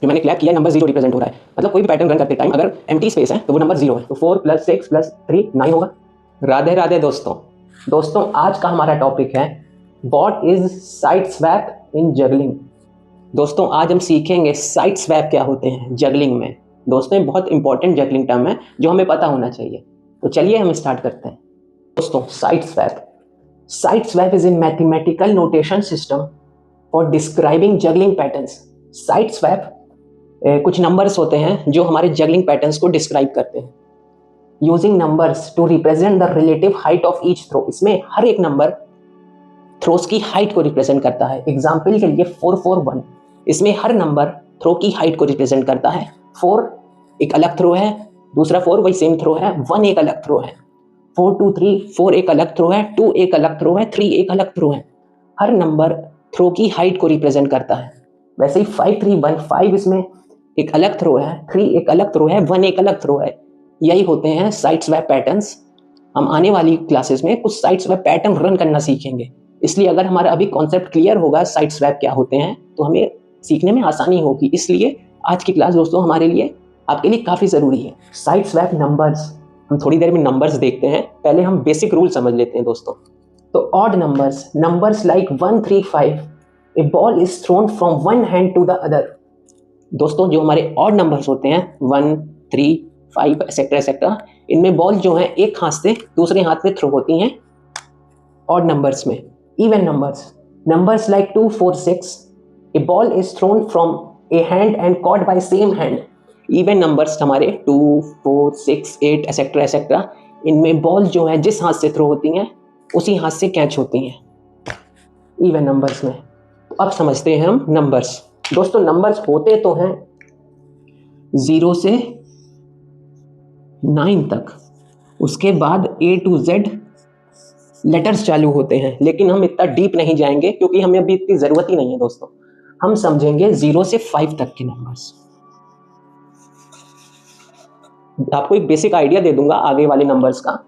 जो मैंने क्लैप किया नंबर 0 रिप्रेजेंट हो रहा है, मतलब कोई भी पैटर्न रन करते टाइम अगर एम्प्टी स्पेस है तो वो नंबर 0 है। तो 4 + 6 + 3 9 होगा। राधे राधे दोस्तों आज का हमारा टॉपिक है what is side swap in juggling. दोस्तों आज हम सीखेंगे साइड स्वैप क्या होते हैं जगलिंग में। दोस्तों ये बहुत इंपॉर्टेंट जगलिंग टर्म है जो हमें पता होना चाहिए। तो चलिए हम स्टार्ट करते हैं। दोस्तों side swap is in mathematical notation system for describing juggling patterns. Side swap कुछ नंबर्स होते हैं जो हमारे जगलिंग पैटर्न्स को डिस्क्राइब करते हैं। Using numbers to represent the relative height of each throw. इसमें हर एक नंबर थ्रोस की हाइट को रिप्रेजेंट करता है। एग्जाम्पल के लिए 441, इसमें हर नंबर थ्रो की हाइट को रिप्रेजेंट करता है। 4 एक अलग थ्रो है, दूसरा 4 वही सेम थ्रो है, 1 एक अलग थ्रो है, 4 2 3 4 एक अलग थ्रो है, 2 एक अलग थ्रो है, 3 एक अलग थ्रो है। हर नंबर थ्रो की हाइट को रिप्रेजेंट करता है। वैसे ही 5 3 1 5 इसमें एक अलग थ्रो है, 3 एक अलग थ्रो है, 1 एक अलग थ्रो है। यही होते हैं साइड स्वैप पैटर्न्स। हम आने वाली क्लासेस में कुछ साइड स्वैप पैटर्न रन करना सीखेंगे। इसलिए अगर हमारा अभी कॉन्सेप्ट क्लियर होगा साइड स्वैप क्या होते हैं तो हमें सीखने में आसानी होगी। इसलिए आज की क्लास दोस्तों हमारे लिए आपके लिए काफ़ी ज़रूरी है। साइड स्वैप नंबर्स, हम थोड़ी देर में नंबर्स देखते हैं, पहले हम बेसिक रूल समझ लेते हैं दोस्तों। तो odd numbers like 1 3 5, a ball is thrown from one hand to the other. दोस्तों जो हमारे ऑड नंबर्स होते हैं 1 3 5 एक्सेट्रा, इनमें बॉल जो है एक हाथ से दूसरे हाथ में थ्रो होती हैं ऑड नंबर्स में। Even numbers like 2 4 6, A ball is thrown from A hand and caught by same hand. Even numbers हमारे 2 4 6 8 एक्सेट्रा, इनमें बॉल जो है जिस हाथ से थ्रो होती हैं उसी हाथ से कैच होती हैं इवन नंबर्स में। तो अब समझते हैं हम नंबर्स। दोस्तों नंबर्स होते तो हैं 0 से 9 तक, उसके बाद A to Z लेटर्स चालू होते हैं, लेकिन हम इतना डीप नहीं जाएंगे क्योंकि हमें अभी इतनी ज़रूरत ही नहीं है दोस्तों। हम समझेंगे 0 से 5 तक के नंबर्स। आपको एक बेसिक आइडिया दे दूंगा आगे वाले नंबर्स का।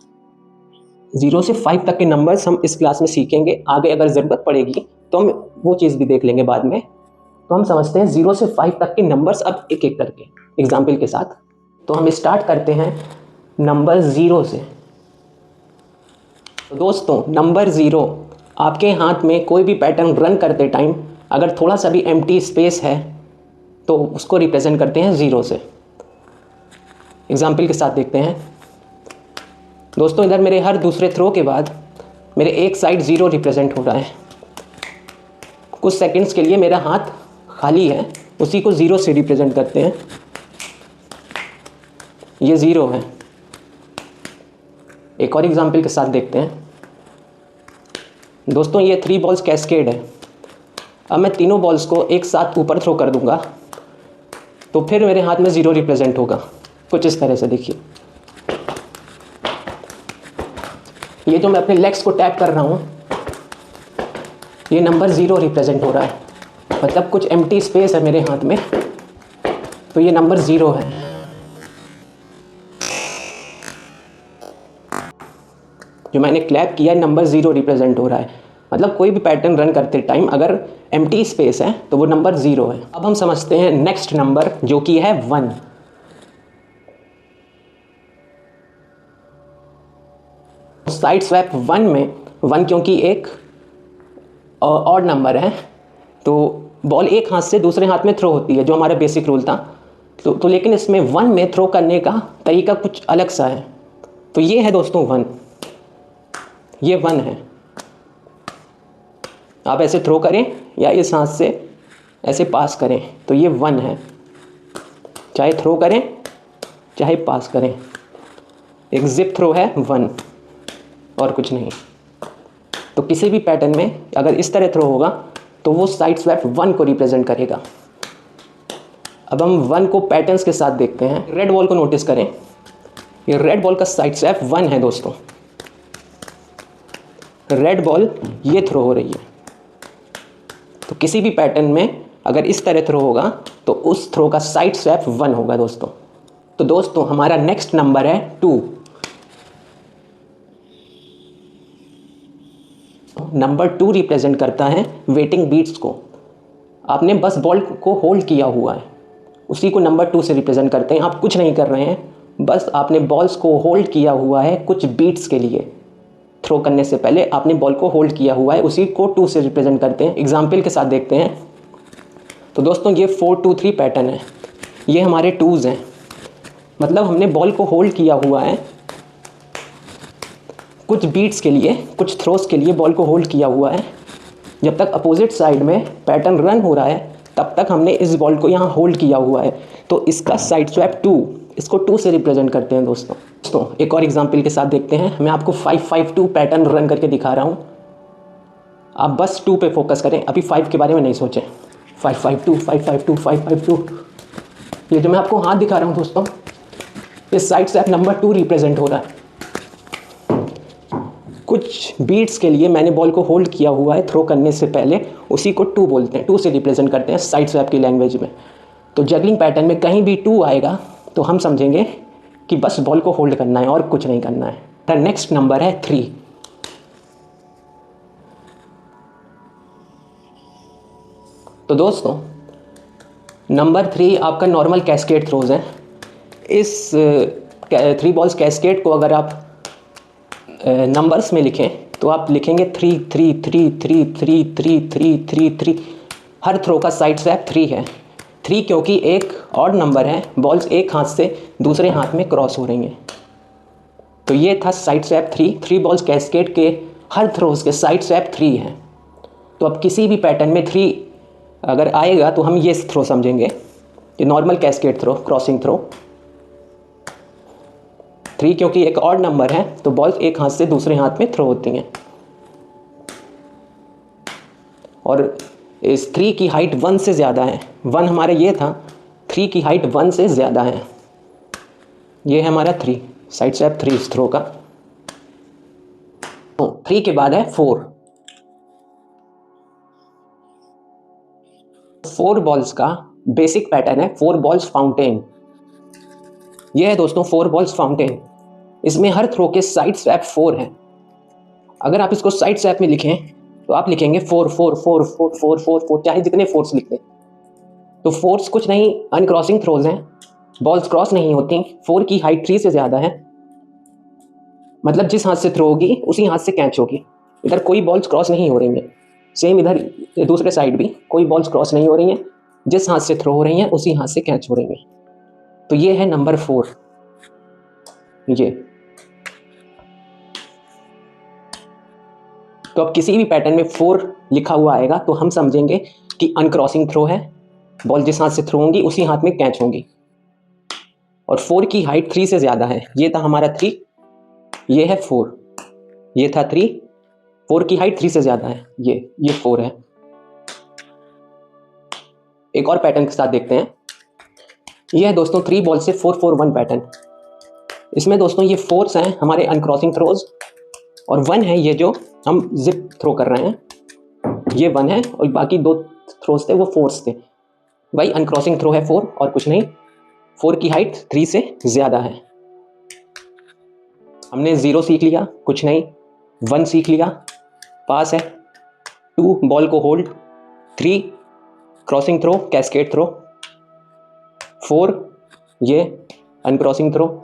0 से 5 तक के नंबर्स हम इस क्लास में सीखेंगे। आगे अगर ज़रूरत पड़ेगी तो हम वो चीज़ भी देख लेंगे बाद में। तो हम समझते हैं 0 से 5 तक के नंबर्स अब एक एक करके एग्जाम्पल के साथ। तो हम स्टार्ट करते हैं नंबर 0 से। तो दोस्तों नंबर 0, आपके हाथ में कोई भी पैटर्न रन करते टाइम अगर थोड़ा सा भी एम्प्टी स्पेस है तो उसको रिप्रेजेंट करते हैं 0 से। एग्जाम्पल के साथ देखते हैं दोस्तों। इधर मेरे हर दूसरे थ्रो के बाद मेरे एक साइड 0 रिप्रेजेंट हो रहा है। कुछ सेकंड्स के लिए मेरा हाथ खाली है, उसी को 0 से रिप्रेजेंट करते हैं। ये 0 है। एक और एग्जाम्पल के साथ देखते हैं दोस्तों। ये 3 बॉल्स कैस्केड है। अब मैं तीनों बॉल्स को एक साथ ऊपर थ्रो कर दूंगा तो फिर मेरे हाथ में 0 रिप्रेजेंट होगा, कुछ इस तरह से। देखिए ये जो मैं अपने लेग्स को टैप कर रहा हूँ ये नंबर 0 रिप्रेजेंट हो रहा है, मतलब कुछ एम्प्टी स्पेस है मेरे हाथ में तो ये नंबर 0 है। जो मैंने क्लैप किया नंबर 0 रिप्रेजेंट हो रहा है, मतलब कोई भी पैटर्न रन करते टाइम अगर एम्प्टी स्पेस है तो वो नंबर 0 है। अब हम समझते हैं नेक्स्ट नंबर जो कि है 1। साइड स्वैप 1 में 1 क्योंकि एक ऑड नंबर है तो बॉल एक हाथ से दूसरे हाथ में थ्रो होती है, जो हमारा बेसिक रूल था। तो लेकिन इसमें 1 में थ्रो करने का तरीका कुछ अलग सा है। तो ये है दोस्तों 1, ये 1 है। आप ऐसे थ्रो करें या इस हाथ से ऐसे पास करें तो ये 1 है। चाहे थ्रो करें चाहे पास करें, एक जिप थ्रो है 1 और कुछ नहीं। तो किसी भी पैटर्न में अगर इस तरह थ्रो होगा तो वो साइड स्वैप 1 को रिप्रेजेंट करेगा। अब हम 1 को पैटर्न्स के साथ देखते हैं। रेड बॉल को नोटिस करें, ये रेड बॉल का साइड स्वैप 1 है दोस्तों। रेड बॉल ये थ्रो हो रही है, तो किसी भी पैटर्न में अगर इस तरह थ्रो होगा तो उस थ्रो का साइड स्वैप 1 होगा दोस्तों। तो दोस्तों हमारा नेक्स्ट नंबर है 2। नंबर 2 रिप्रेजेंट करता है वेटिंग बीट्स को। आपने बस बॉल को होल्ड किया हुआ है उसी को नंबर 2 से रिप्रेजेंट करते हैं। आप कुछ नहीं कर रहे हैं, बस आपने बॉल्स को होल्ड किया हुआ है कुछ बीट्स के लिए। थ्रो करने से पहले आपने बॉल को होल्ड किया हुआ है, उसी को 2 से रिप्रेजेंट करते हैं। एग्जाम्पल के साथ देखते हैं। तो दोस्तों ये 4-2-3 पैटर्न है, ये हमारे टूज़ हैं, मतलब हमने बॉल को होल्ड किया हुआ है कुछ बीट्स के लिए, कुछ थ्रोस के लिए बॉल को होल्ड किया हुआ है। जब तक अपोजिट साइड में पैटर्न रन हो रहा है तब तक हमने इस बॉल को यहाँ होल्ड किया हुआ है, तो इसका साइड स्वैप 2, इसको 2 से रिप्रेजेंट करते हैं दोस्तों। एक और एग्जांपल के साथ देखते हैं। मैं आपको 5-5-2 पैटर्न रन करके दिखा रहा हूँ, आप बस 2 पे फोकस करें, अभी 5 के बारे में नहीं सोचें। 5-5-2 5-5-2 5-5-2, ये जो मैं आपको हाथ दिखा रहा हूँ दोस्तों, इस साइड स्वैप नंबर 2 रिप्रेजेंट हो रहा है। कुछ बीट्स के लिए मैंने बॉल को होल्ड किया हुआ है थ्रो करने से पहले, उसी को 2 बोलते हैं, 2 से रिप्रेजेंट करते हैं साइड स्वैप की लैंग्वेज में। तो जगलिंग पैटर्न में कहीं भी 2 आएगा तो हम समझेंगे कि बस बॉल को होल्ड करना है और कुछ नहीं करना है। द नेक्स्ट नंबर है 3। तो दोस्तों नंबर 3 आपका नॉर्मल कैस्केड थ्रोज है। इस 3 बॉल्स कैस्केड को अगर आप नंबर्स में लिखें तो आप लिखेंगे 3-3-3-3-3-3-3-3। हर थ्रो का साइड स्वैप 3 है। 3 क्योंकि एक ऑड नंबर है, बॉल्स एक हाथ से दूसरे हाथ में क्रॉस हो रही हैं। तो ये था साइड स्वैप 3 बॉल्स कैस्केड के हर थ्रोज के साइड स्वैप 3 है। तो अब किसी भी पैटर्न में 3 अगर आएगा तो हम ये थ्रो समझेंगे, ये normal cascade throw, crossing throw. 3 क्योंकि एक ऑड नंबर है तो बॉल्स एक हाथ से दूसरे हाथ में थ्रो होती हैं, और इस 3 की हाइट 1 से ज़्यादा है। 1 हमारे ये था, 3 की हाइट 1 से ज़्यादा है। ये है हमारा 3, साइड स्वैप 3 इस थ्रो का। तो 3 के बाद है 4। 4 बॉल्स का बेसिक पैटर्न है 4 बॉल्स फाउंटेन। ये है दोस्तों 4 बॉल्स फाउंटेन। इसमें हर थ्रो के साइड स्वैप 4 है। अगर आप इसको साइड स्वैप में लिखें तो आप लिखेंगे 4-4-4-4-4-4-4, चाहे जितने फोर्स लिख लें। तो फोर्स कुछ नहीं, अनक्रॉसिंग थ्रोज हैं, बॉल्स क्रॉस नहीं होती। 4 की हाइट 3 से ज़्यादा है, मतलब जिस हाथ से थ्रो होगी उसी हाथ से कैच होगी। इधर कोई बॉल्स क्रॉस नहीं हो रही हैं, सेम इधर दूसरे साइड भी कोई बॉल्स क्रॉस नहीं हो रही हैं, जिस हाथ से थ्रो हो रही हैं उसी हाथ से कैच हो रही हैं। तो ये है नंबर 4। ये तो अब किसी भी पैटर्न में 4 लिखा हुआ आएगा तो हम समझेंगे कि अनक्रॉसिंग थ्रो है, बॉल जिस हाथ से थ्रो होंगी उसी हाथ में कैच होंगी, और 4 की हाइट 3 से ज़्यादा है। ये था हमारा 3, ये है 4, ये था 3, 4 की हाइट 3 से ज़्यादा है, ये 4 है। एक और पैटर्न के साथ देखते हैं। ये है दोस्तों 3 बॉल से 4-4-1 पैटर्न। इसमें दोस्तों ये 4s हैं हमारे अनक्रॉसिंग थ्रोज, और 1 है ये जो हम जिप थ्रो कर रहे हैं, ये 1 है, और बाकी 2 थ्रोज थे वो 4s थे। भाई अनक्रॉसिंग थ्रो है 4 और कुछ नहीं। 4 की हाइट 3 से ज़्यादा है। हमने 0 सीख लिया, कुछ नहीं। 1 सीख लिया, पास है। 2 बॉल को hold, 3 crossing throw, cascade throw, 4 ये अनक्रॉसिंग थ्रो।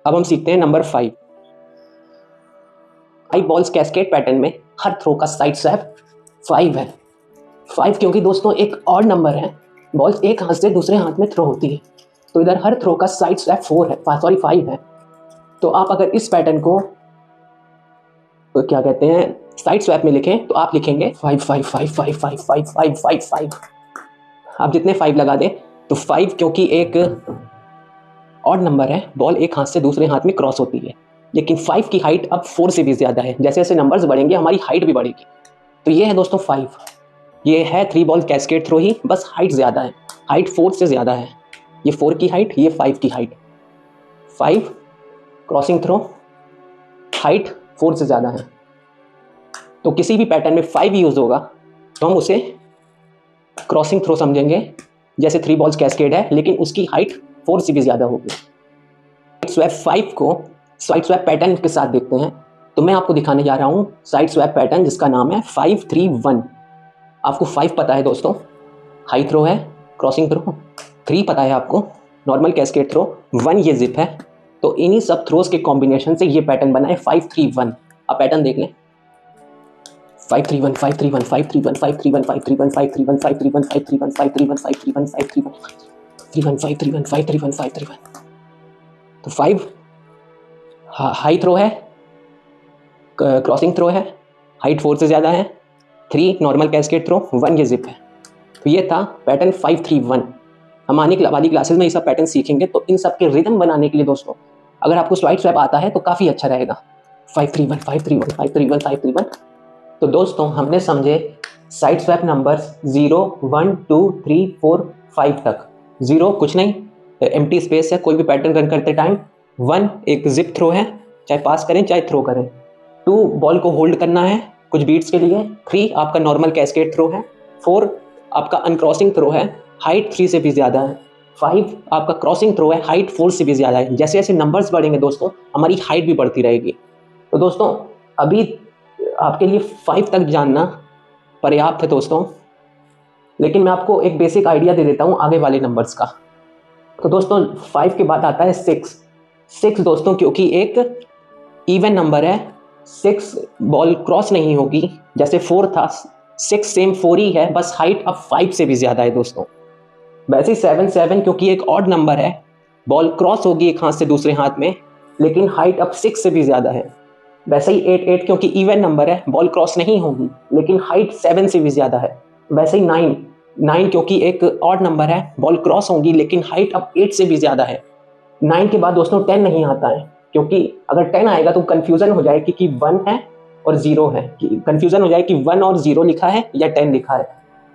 अब हम सीखते हैं नंबर 5 बॉल्स कैस्केड पैटर्न में हर थ्रो का साइड स्वैप 5 है। 5 क्योंकि दोस्तों एक ऑड नंबर है, बॉल्स एक हाथ से दूसरे हाथ में थ्रो होती है, तो इधर हर थ्रो का साइड स्वैप 5 है। तो आप अगर इस पैटर्न को क्या कहते हैं साइड स्वैप में लिखें तो आप लिखेंगे 5-5-5-5-5-5-5-5। आप जितने 5 लगा दें तो 5 क्योंकि एक ऑड नंबर है, बॉल एक हाथ से दूसरे हाथ में क्रॉस होती है, लेकिन 5 की हाइट अब 4 से भी ज़्यादा है। जैसे जैसे नंबर्स बढ़ेंगे हमारी हाइट भी बढ़ेगी। तो ये है दोस्तों 5, ये है 3 बॉल कैस्केड थ्रो ही, बस हाइट ज़्यादा है, हाइट 4 से ज़्यादा है। ये 4 की हाइट, ये 5 की हाइट। 5 क्रॉसिंग थ्रो, हाइट 4 से ज़्यादा है। तो किसी भी पैटर्न में 5 यूज़ होगा तो हम उसे क्रॉसिंग थ्रो समझेंगे। जैसे 3 बॉल्स कैस्केड है लेकिन उसकी हाइट 4 से भी ज़्यादा होगी। स्वैप 5 को साइड स्वैप पैटर्न के साथ देखते हैं। तो मैं आपको दिखाने जा रहा हूँ साइड स्वैप पैटर्न जिसका नाम है 5-3-1। आपको 5 पता है दोस्तों, हाई थ्रो है, क्रॉसिंग थ्रो 3 पता है आपको, नॉर्मल कैस्केड थ्रो 1 ये जिप है। तो इन्हीं सब थ्रोस के कॉम्बिनेशन से ये पैटर्न बना है 5-3-1। आप पैटर्न देख लें 5-3-1 5-3-1 5-3-1 5-3-1 5-3-1 5-3-1 5-3-1 5-3-1 5-3-1 5-3-1 5-3-1 5-3-1 5-3-1 5-3-1। तो 5 हाई थ्रो है, क्रॉसिंग थ्रो है, हाइट 4 से ज़्यादा है, 3 नॉर्मल कैस्केड थ्रो, 1 ये जिप है। तो ये था पैटर्न 5-3-1। हम आने वाली क्लासेस में ये सब पैटर्न सीखेंगे। तो इन सब के रिदम बनाने के लिए दोस्तों अगर आपको साइड स्वैप आता है तो काफ़ी अच्छा रहेगा। 5-3-1 5-3-1 5-3-1 5-3-1। तो दोस्तों हमने समझे साइड स्वैप नंबर्स 0 1 2 3 4 5 तक। 0 कुछ नहीं, एम्प्टी स्पेस है कोई भी पैटर्न रन करते टाइम। 1 एक जिप थ्रो है, चाहे पास करें चाहे थ्रो करें। 2 बॉल को होल्ड करना है कुछ बीट्स के लिए। 3 आपका नॉर्मल कैस्केड थ्रो है। 4 आपका अनक्रॉसिंग थ्रो है, हाइट 3 से भी ज़्यादा है। 5 आपका क्रॉसिंग थ्रो है, हाइट 4 से भी ज़्यादा है। जैसे जैसे नंबर्स बढ़ेंगे दोस्तों हमारी हाइट भी बढ़ती रहेगी। तो दोस्तों अभी आपके लिए 5 तक जानना पर्याप्त है दोस्तों, लेकिन मैं आपको एक बेसिक आइडिया दे देता हूँ आगे वाले नंबर्स का। तो दोस्तों 5 के बाद आता है 6 दोस्तों, क्योंकि एक इवन नंबर है, 6 बॉल क्रॉस नहीं होगी। जैसे 4 था, 6 सेम 4 ही है, बस हाइट अब 5 से भी ज़्यादा है दोस्तों। वैसे ही 7 क्योंकि एक ऑड नंबर है, बॉल क्रॉस होगी एक हाथ से दूसरे हाथ में, लेकिन हाइट अब 6 से भी ज़्यादा है। वैसे ही 8 क्योंकि इवन नंबर है, बॉल क्रॉस नहीं होगी लेकिन हाइट 7 से भी ज़्यादा है। वैसे ही 9 क्योंकि एक ऑड नंबर है, बॉल क्रॉस होगी लेकिन हाइट अब 8 से भी ज़्यादा है। 9 के बाद दोस्तों 10 नहीं आता है, क्योंकि अगर 10 आएगा तो कंफ्यूजन हो जाएगी कि 1 है और 0 है, कि कंफ्यूजन हो जाए कि 1 और 0 लिखा है या 10 लिखा है।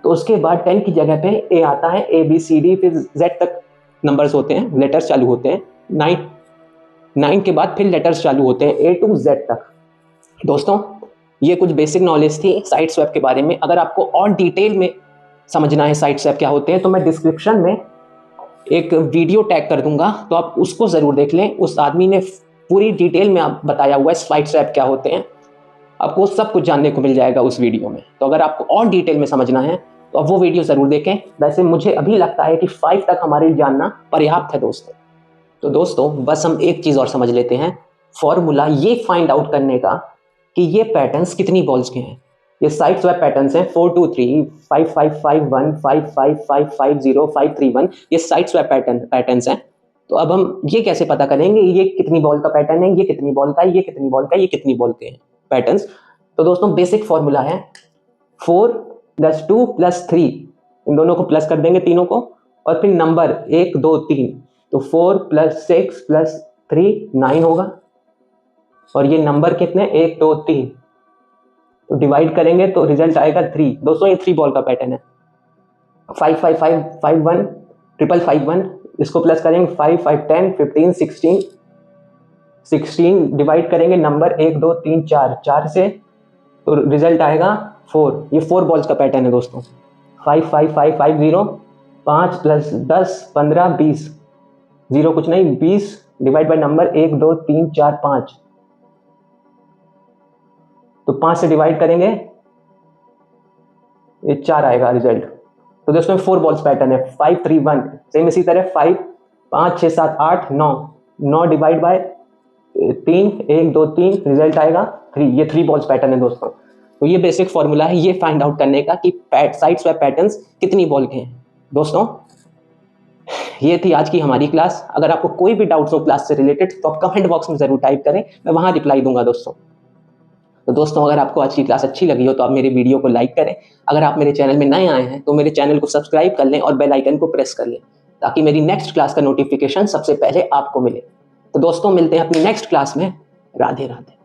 तो उसके बाद 10 की जगह पे ए आता है, ABCD फिर Z तक नंबर्स होते हैं, लेटर्स चालू होते हैं। 9 के बाद फिर लेटर्स चालू होते हैं A to Z तक। दोस्तों ये कुछ बेसिक नॉलेज थी साइड स्वैप के बारे में। अगर आपको और डिटेल में समझना है साइड स्वैप क्या होते हैं तो मैं डिस्क्रिप्शन में एक वीडियो टैग कर दूंगा, तो आप उसको ज़रूर देख लें। उस आदमी ने पूरी डिटेल में आप बताया हुआ है साइड स्वैप क्या होते हैं, आपको सब कुछ जानने को मिल जाएगा उस वीडियो में। तो अगर आपको और डिटेल में समझना है तो आप वो वीडियो ज़रूर देखें। वैसे मुझे अभी लगता है कि 5 तक हमारे जानना पर्याप्त है दोस्तों। तो दोस्तों बस हम एक चीज़ और समझ लेते हैं, फॉर्मूला ये फाइंड आउट करने का कि ये पैटर्न्स कितनी बॉल्स के हैं। ये साइड स्वैप पैटर्न्स हैं 4-2-3 5-5-5-1 5-5-5-5-0 5-3-1, ये साइड स्वैप पैटर्न्स हैं। तो अब हम ये कैसे पता करेंगे ये कितनी बॉल का पैटर्न है, ये कितनी बॉल का है, ये कितनी बॉल का है, ये कितनी बॉल के हैं पैटर्न्स। तो दोस्तों बेसिक फॉर्मूला है 4 + 2 + 3, इन दोनों को प्लस कर देंगे तीनों को, और फिर नंबर 1 2 3, तो 4 + 6 + 3 9 होगा। और ये नंबर कितने 1 2 3, तो डिवाइड करेंगे तो रिजल्ट आएगा 3। दोस्तों ये 3 बॉल का पैटर्न है। 5-5-5-5-1 5-5-5-1, इसको प्लस करेंगे 5-5-10 15 16 डिवाइड करेंगे नंबर 1 2 3 4 से, तो रिजल्ट आएगा 4। ये 4 बॉल्स का पैटर्न है दोस्तों। 5-5-5-5-0, 5 + 10 15 20, 0 कुछ नहीं 20 डिवाइड बाय नंबर 1 2 3 4 5, तो 5 से डिवाइड करेंगे ये 4 आएगा रिजल्ट। तो दोस्तों 4 बॉल्स पैटर्न है 5-3-1। सेम इसी तरह 5 5 6 7 8 9 डिवाइड बाय 3 1 2 3, रिजल्ट आएगा 3। ये 3 बॉल्स पैटर्न है दोस्तों। तो ये बेसिक फॉर्मूला है ये फाइंड आउट करने का कि साइड स्वैप पैटर्न्स कितनी बॉल के हैं। दोस्तों ये थी आज की हमारी क्लास। अगर आपको कोई भी डाउट्स हो क्लास से रिलेटेड तो आप कमेंट बॉक्स में ज़रूर टाइप करें, मैं वहाँ रिप्लाई दूंगा दोस्तों। तो दोस्तों अगर आपको आज की क्लास अच्छी लगी हो तो आप मेरे वीडियो को लाइक करें। अगर आप मेरे चैनल में नए आए हैं तो मेरे चैनल को सब्सक्राइब कर लें और बेल आइकन को प्रेस कर लें, ताकि मेरी नेक्स्ट क्लास का नोटिफिकेशन सबसे पहले आपको मिले। तो दोस्तों मिलते हैं अपनी नेक्स्ट क्लास में। राधे राधे।